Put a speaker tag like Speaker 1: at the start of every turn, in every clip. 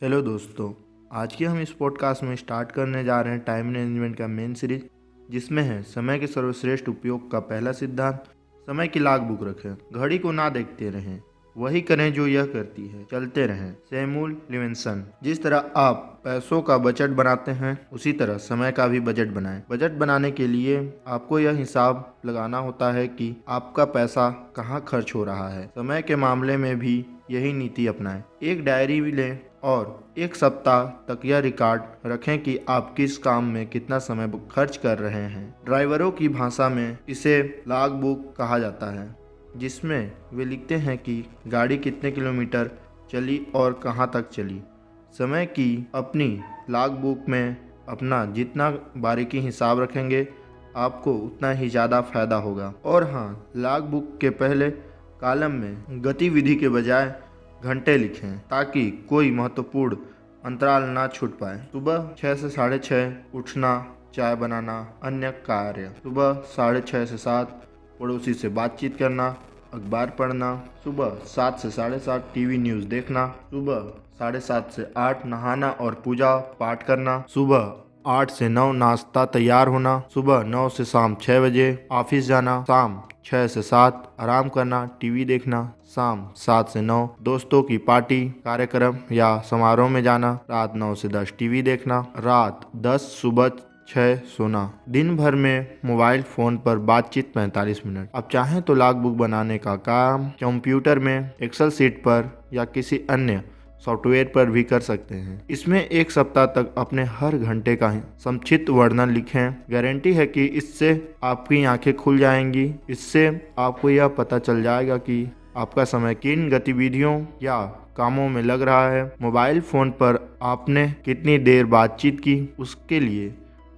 Speaker 1: Hello दोस्तों। आज के हम इस पॉडकास्ट में स्टार्ट करने जा रहे हैं टाइम मैनेजमेंट का मेन सीरीज, जिसमें है समय के सर्वश्रेष्ठ उपयोग का पहला सिद्धांत। समय की लॉग बुक रखें, घड़ी को ना देखते रहें, वही करें जो यह करती है, चलते रहें। सैमुअल लिविंसन। जिस तरह आप पैसों का बजट बनाते हैं, उसी तरह समय का भी बजट बनाएं। बजट बनाने के लिए आपको यह हिसाब लगाना होता है कि आपका पैसा कहाँ खर्च हो रहा है। समय के मामले में भी यही नीति अपनाएं। एक डायरी भी लें और एक सप्ताह तक यह रिकॉर्ड रखें कि आप किस काम में कितना समय खर्च कर रहे हैं। ड्राइवरों की भाषा में इसे लॉग बुक कहा जाता है, जिसमें वे लिखते हैं कि गाड़ी कितने किलोमीटर चली और कहां तक चली। समय की अपनी लॉग बुक में अपना जितना बारीकी हिसाब रखेंगे, आपको उतना ही ज़्यादा फायदा होगा। और हाँ, लॉग बुक के पहले कॉलम में गतिविधि के बजाय घंटे लिखें, ताकि कोई महत्वपूर्ण अंतराल ना छूट पाए। सुबह 6 से 6:30 उठना, चाय बनाना, अन्य कार्य। सुबह 6:30 से 7 पड़ोसी से बातचीत करना, अखबार पढ़ना। सुबह 7 से 7:30 टीवी न्यूज़ देखना। सुबह 7:30 से 8 नहाना और पूजा पाठ करना। सुबह 8 से 9 नाश्ता तैयार होना। सुबह 9 से शाम 6 बजे ऑफिस जाना। शाम 6 से 7 आराम करना, टीवी देखना। शाम 7 से 9 दोस्तों की पार्टी, कार्यक्रम या समारोह में जाना। रात 9 से 10 टीवी देखना। रात 10 सुबह 6 सोना। दिन भर में मोबाइल फोन पर बातचीत 45 मिनट। अब चाहें तो लॉग बुक बनाने का काम कंप्यूटर में एक्सेल शीट पर या किसी अन्य सॉफ्टवेयर पर भी कर सकते हैं। इसमें एक सप्ताह तक अपने हर घंटे का संक्षिप्त वर्णन लिखें। गारंटी है कि इससे आपकी आंखें खुल जाएंगी। इससे आपको यह पता चल जाएगा कि आपका समय किन गतिविधियों या कामों में लग रहा है। मोबाइल फोन पर आपने कितनी देर बातचीत की, उसके लिए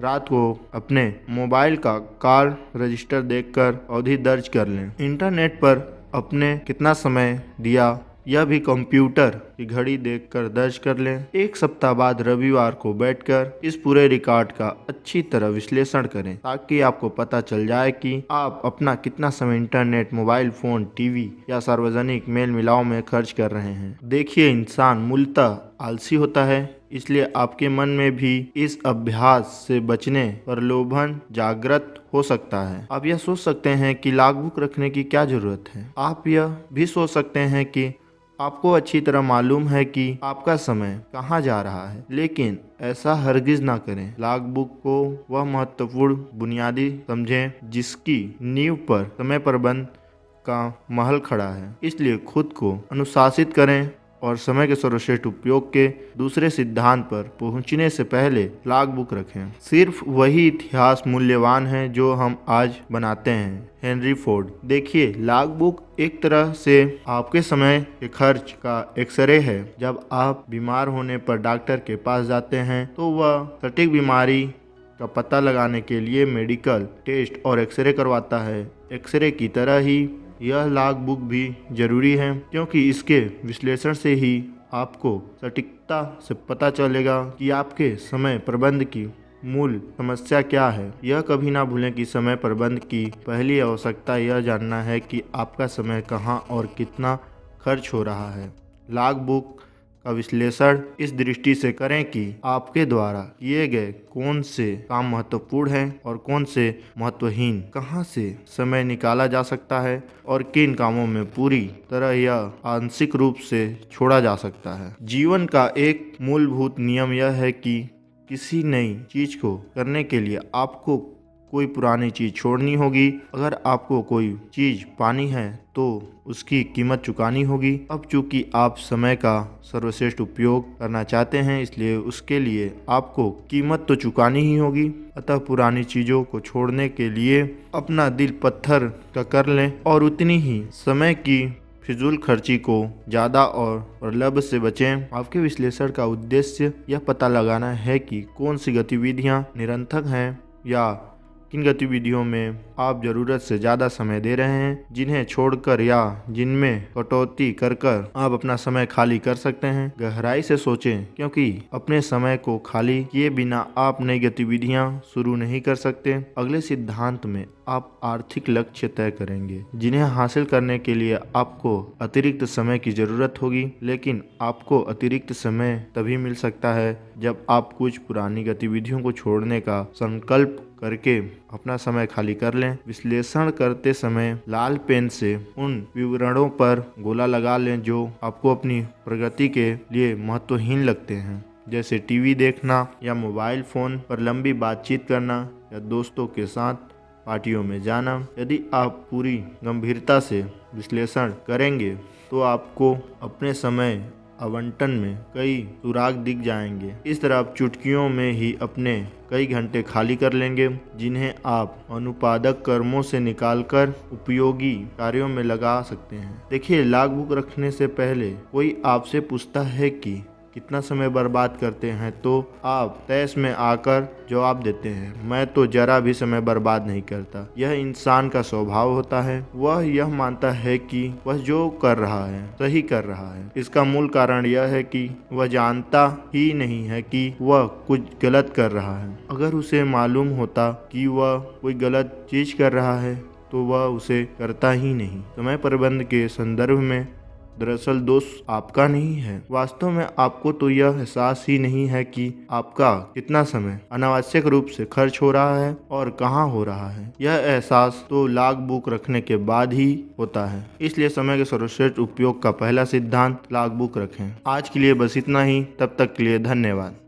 Speaker 1: रात को अपने मोबाइल का कॉल रजिस्टर देखकर अवधि दर्ज कर लें। इंटरनेट पर अपने कितना समय दिया, यह भी कंप्यूटर की घड़ी देखकर दर्ज कर लें। एक सप्ताह बाद रविवार को बैठकर इस पूरे रिकॉर्ड का अच्छी तरह विश्लेषण करें, ताकि आपको पता चल जाए कि आप अपना कितना समय इंटरनेट, मोबाइल फोन, टीवी या सार्वजनिक मेल मिलाप में खर्च कर रहे हैं। देखिए, इंसान मूलतः आलसी होता है, इसलिए आपके मन में भी इस अभ्यास से बचने पर लोभन जागृत हो सकता है। आप यह सोच सकते हैं कि लॉग बुक रखने की क्या जरूरत है। आप यह भी सोच सकते हैं कि आपको अच्छी तरह मालूम है कि आपका समय कहाँ जा रहा है, लेकिन ऐसा हरगिज ना करें। लॉग बुक को वह महत्वपूर्ण बुनियादी समझें जिसकी नींव पर समय प्रबंधन का महल खड़ा है। इसलिए खुद को अनुशासित करें और समय के सर्वश्रेष्ठ उपयोग के दूसरे सिद्धांत पर पहुंचने से पहले लॉग बुक रखें। सिर्फ वही इतिहास मूल्यवान है जो हम आज बनाते हैं। Henry Ford. देखिए, लॉग बुक एक तरह से आपके समय के खर्च का एक्सरे है। जब आप बीमार होने पर डॉक्टर के पास जाते हैं, तो वह सटीक बीमारी का पता लगाने के लिए मेडिकल टेस्ट और एक्सरे करवाता है। एक्सरे की तरह ही यह लॉग बुक भी जरूरी है, क्योंकि इसके विश्लेषण से ही आपको सटीकता से पता चलेगा कि आपके समय प्रबंधन की मूल समस्या क्या है। यह कभी ना भूलें कि समय प्रबंधन की पहली आवश्यकता यह जानना है कि आपका समय कहाँ और कितना खर्च हो रहा है। लॉग बुक का विश्लेषण इस दृष्टि से करें कि आपके द्वारा किए गए कौन से काम महत्वपूर्ण हैं और कौन से महत्वहीन। कहां से समय निकाला जा सकता है और किन कामों में पूरी तरह या आंशिक रूप से छोड़ा जा सकता है। जीवन का एक मूलभूत नियम यह है कि किसी नई चीज को करने के लिए आपको कोई पुरानी चीज छोड़नी होगी। अगर आपको कोई चीज पानी है तो उसकी कीमत चुकानी होगी। अब चूंकि आप समय का सर्वश्रेष्ठ उपयोग करना चाहते हैं, इसलिए उसके लिए आपको कीमत तो चुकानी ही होगी। अतः पुरानी चीजों को छोड़ने के लिए अपना दिल पत्थर का कर लें और उतनी ही समय की फिजूल खर्ची को ज़्यादा और प्रलोभ से बचें। आपके विश्लेषण का उद्देश्य यह पता लगाना है कि कौन सी गतिविधियां निरर्थक हैं या किन गतिविधियों में आप ज़रूरत से ज़्यादा समय दे रहे हैं, जिन्हें छोड़कर या जिनमें कटौती कर कर आप अपना समय खाली कर सकते हैं। गहराई से सोचें, क्योंकि अपने समय को खाली किए बिना आप नई गतिविधियां शुरू नहीं कर सकते। अगले सिद्धांत में आप आर्थिक लक्ष्य तय करेंगे, जिन्हें हासिल करने के लिए आपको अतिरिक्त समय की ज़रूरत होगी, लेकिन आपको अतिरिक्त समय तभी मिल सकता है जब आप कुछ पुरानी गतिविधियों को छोड़ने का संकल्प करके अपना समय खाली कर लें। विश्लेषण करते समय लाल पेन से उन विवरणों पर गोला लगा लें जो आपको अपनी प्रगति के लिए महत्वहीन लगते हैं, जैसे टीवी देखना या मोबाइल फ़ोन पर लंबी बातचीत करना या दोस्तों के साथ पार्टियों में जाना। यदि आप पूरी गंभीरता से विश्लेषण करेंगे तो आपको अपने समय आवंटन में कई सुराग दिख जाएंगे। इस तरह आप चुटकियों में ही अपने कई घंटे खाली कर लेंगे, जिन्हें आप अनुत्पादक कर्मों से निकालकर उपयोगी कार्यों में लगा सकते हैं। देखिए, लॉग बुक रखने से पहले कोई आपसे पूछता है कि कितना समय बर्बाद करते हैं, तो आप तैश में आकर जवाब देते हैं, मैं तो जरा भी समय बर्बाद नहीं करता। यह इंसान का स्वभाव होता है। वह यह मानता है कि वह जो कर रहा है सही कर रहा है। इसका मूल कारण यह है कि वह जानता ही नहीं है कि वह कुछ गलत कर रहा है। अगर उसे मालूम होता कि वह कोई गलत चीज कर रहा है तो वह उसे करता ही नहीं। समय प्रबंधन के संदर्भ में दरअसल दोष आपका नहीं है। वास्तव में आपको तो यह एहसास ही नहीं है कि आपका कितना समय अनावश्यक रूप से खर्च हो रहा है और कहाँ हो रहा है। यह एहसास तो लॉग बुक रखने के बाद ही होता है। इसलिए समय के सर्वश्रेष्ठ उपयोग का पहला सिद्धांत लॉग बुक रखें। आज के लिए बस इतना ही। तब तक के लिए धन्यवाद।